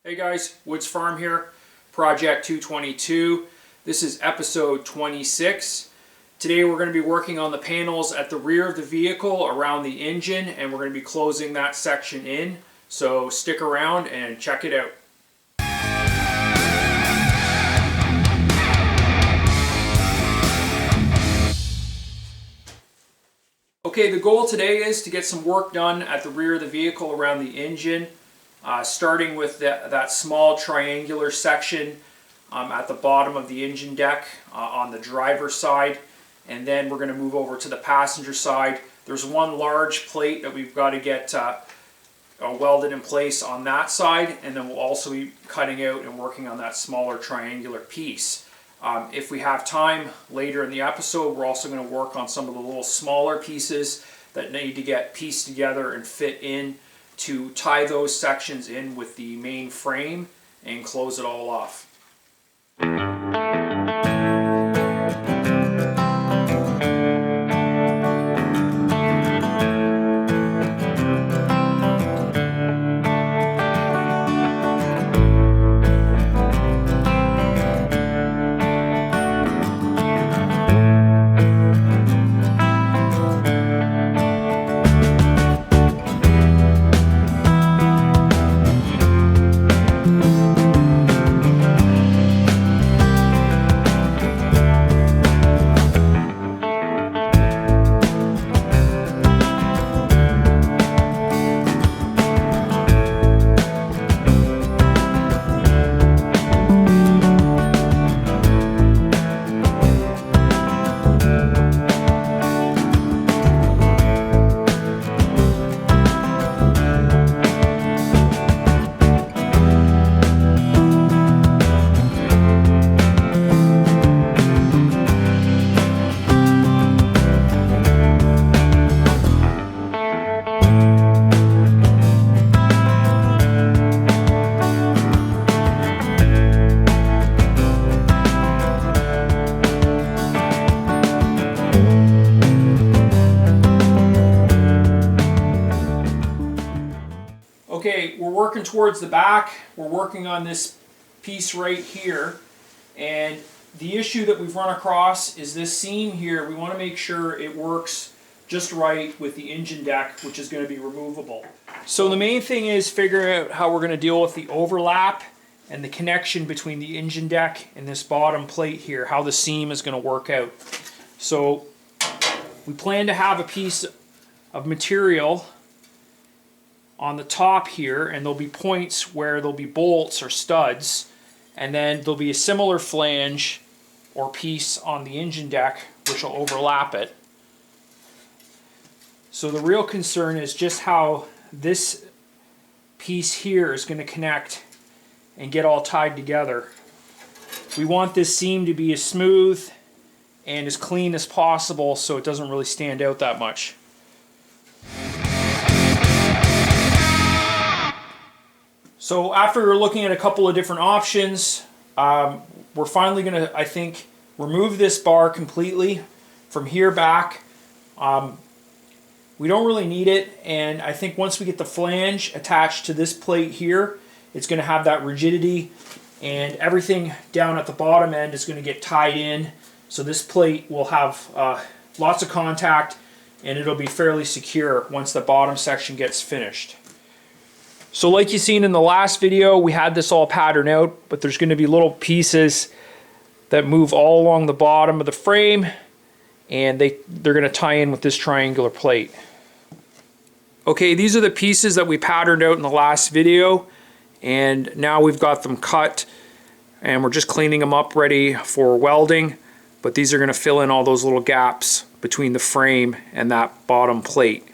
Hey guys, Woods Farm here, Project 222. This is episode 26. Today we're going to be working on the panels at the rear of the vehicle around the engine, and we're going to be closing that section in. So stick around and check it out. Okay, the goal today is to get some work done at the rear of the vehicle around the engine. Starting with that small triangular section at the bottom of the engine deck on the driver's side, and then we're going to move over to the passenger side. There's one large plate that we've got to get welded in place on that side, and then we'll also be cutting out and working on that smaller triangular piece. If we have time later in the episode, we're also going to work on some of the little smaller pieces that need to get pieced together and fit in to tie those sections in with the main frame and close it all off. Okay, we're working towards the back. We're working on this piece right here, and the issue that we've run across is this seam here. We want to make sure it works just right with the engine deck, which is going to be removable. So the main thing is figuring out how we're going to deal with the overlap and the connection between the engine deck and this bottom plate here, how the seam is going to work out. So we plan to have a piece of material on the top here, and there'll be points where there'll be bolts or studs, and then there'll be a similar flange or piece on the engine deck which will overlap it. So the real concern is just how this piece here is going to connect and get all tied together. We want this seam to be as smooth and as clean as possible so it doesn't really stand out that much. So after looking at a couple of different options, we're finally going to, I think, remove this bar completely from here back. We don't really need it, and I think once we get the flange attached to this plate here, it's going to have that rigidity, and everything down at the bottom end is going to get tied in. So this plate will have lots of contact, and it'll be fairly secure once the bottom section gets finished. So like you've seen in the last video, we had this all patterned out, but there's going to be little pieces that move all along the bottom of the frame, and they're going to tie in with this triangular plate. Okay, these are the pieces that we patterned out in the last video, and now we've got them cut, and we're just cleaning them up ready for welding, but these are going to fill in all those little gaps between the frame and that bottom plate.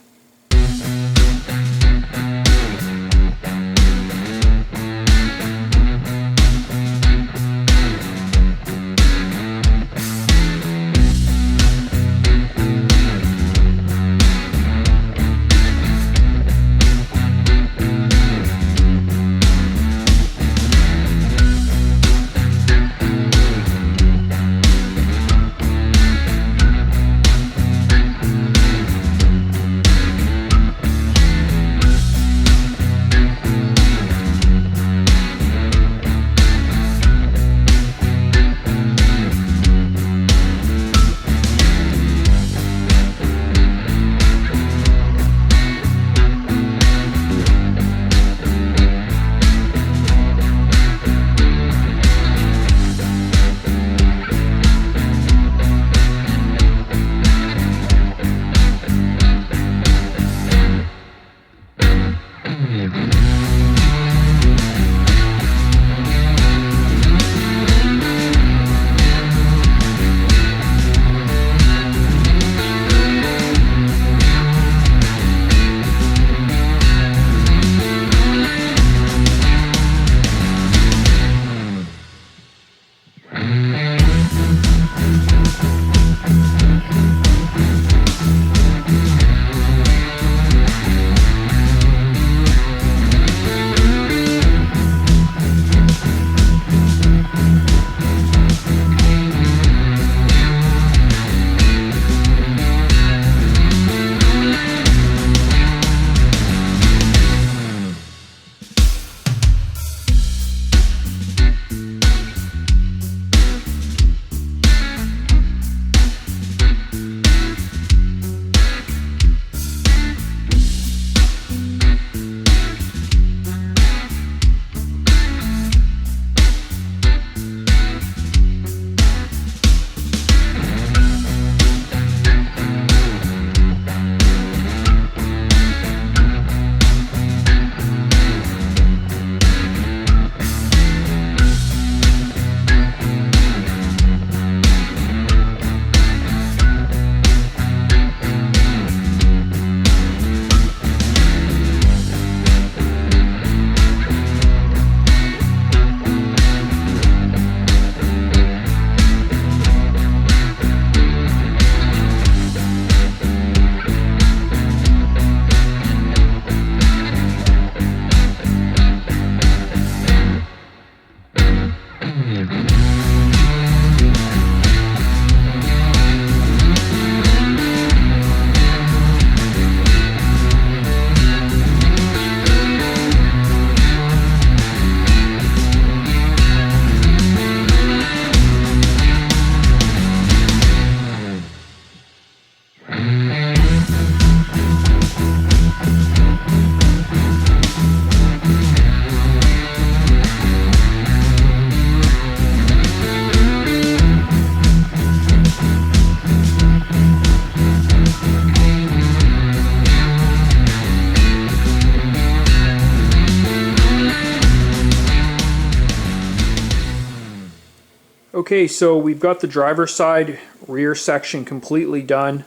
Okay, so we've got the driver's side rear section completely done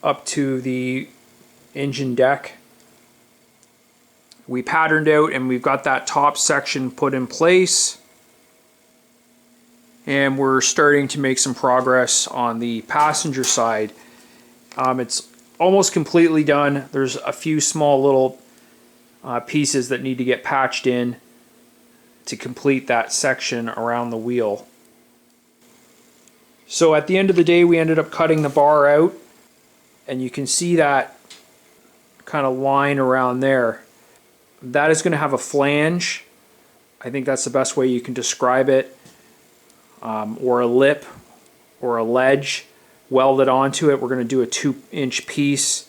up to the engine deck. We patterned out and we've got that top section put in place. And we're starting to make some progress on the passenger side. It's almost completely done. There's a few small little pieces that need to get patched in to complete that section around the wheel. So at the end of the day, we ended up cutting the bar out, and you can see that kind of line around there. That is going to have a flange. I think that's the best way you can describe it, or a lip or a ledge welded onto it. We're going to do a 2-inch piece,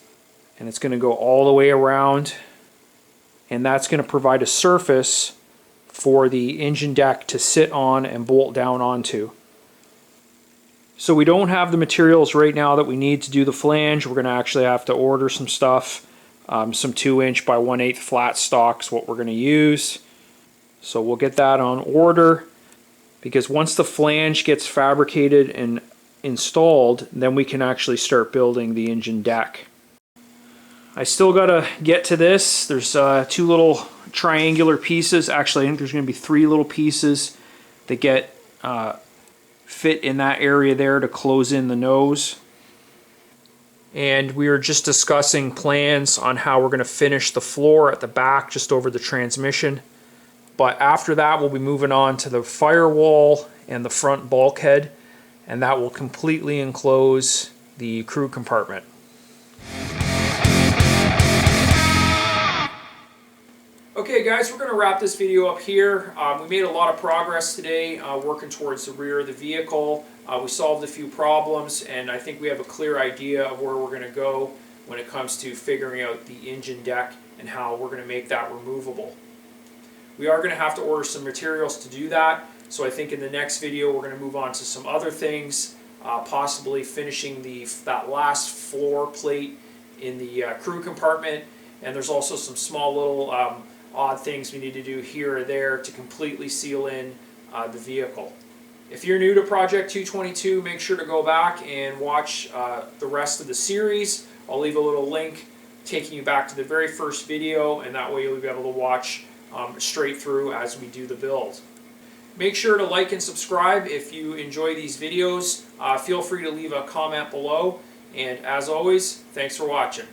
and it's going to go all the way around, and that's going to provide a surface for the engine deck to sit on and bolt down onto. So we don't have the materials right now that we need to do the flange. We're going to actually have to order some stuff. Some 2-inch by 1/8 flat stock's what we're going to use. So we'll get that on order, because once the flange gets fabricated and installed, then we can actually start building the engine deck. I still got to get to this. There's 2 little triangular pieces. Actually, I think there's going to be 3 little pieces that get fit in that area there to close in the nose. And we were just discussing plans on how we're going to finish the floor at the back just over the transmission. But after that, we'll be moving on to the firewall and the front bulkhead, and that will completely enclose the crew compartment. Okay guys, we're going to wrap this video up here. We made a lot of progress today working towards the rear of the vehicle. We solved a few problems, and I think we have a clear idea of where we're going to go when it comes to figuring out the engine deck and how we're going to make that removable. We are going to have to order some materials to do that, so I think in the next video we're going to move on to some other things, possibly finishing that last floor plate in the crew compartment, and there's also some small little odd things we need to do here or there to completely seal in the vehicle. If you're new to Project 222, make sure to go back and watch the rest of the series. I'll leave a little link taking you back to the very first video, and that way you'll be able to watch straight through as we do the build. Make sure to like and subscribe if you enjoy these videos. Feel free to leave a comment below, and as always, thanks for watching.